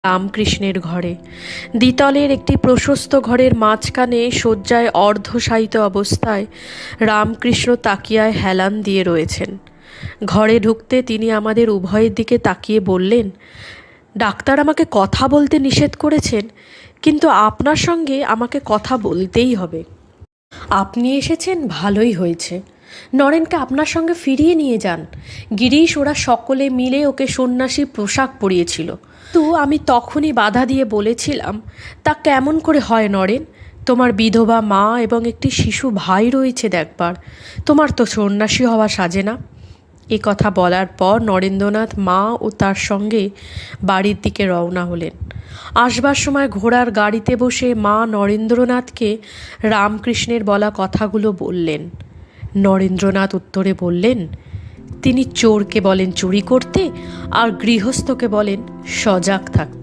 রামকৃষ্ণের ঘরে। দ্বিতলের একটি প্রশস্ত ঘরের মাঝখানে শয্যায় অর্ধশায়িত অবস্থায় রামকৃষ্ণ তাকিয়ায় হেলান দিয়ে রয়েছেন। ঘরে ঢুকতে তিনি আমাদের উভয়ের দিকে তাকিয়ে বললেন, ডাক্তার আমাকে কথা বলতে নিষেধ করেছেন, কিন্তু আপনার সঙ্গে আমাকে কথা বলতেই হবে। আপনি এসেছেন, ভালোই হয়েছে। নরেনকে আপনার সঙ্গে ফিরিয়ে নিয়ে যান। গিরিশ ওরা সকলে মিলে ওকে সন্ন্যাসী পোশাক পরিয়েছিল। তো আমি তখনই বাধা দিয়ে বলেছিলাম, তা কেমন করে হয় নরেন? তোমার বিধবা মা এবং একটি শিশু ভাই রয়েছে দেখবার, তোমার তো সন্ন্যাসী হওয়া সাজে না। এ কথা বলার পর নরেন্দ্রনাথ মা ও তার সঙ্গে বাড়ির দিকে রওনা হলেন। আসবার সময় ঘোড়ার গাড়িতে বসে মা নরেন্দ্রনাথকে রামকৃষ্ণের বলা কথাগুলো বললেন। নরেন্দ্রনাথ উত্তরে বললেন, তিনি চোরকে বলেন চুরি করতে, আর গৃহস্থকে বলেন সজাগ থাকতে।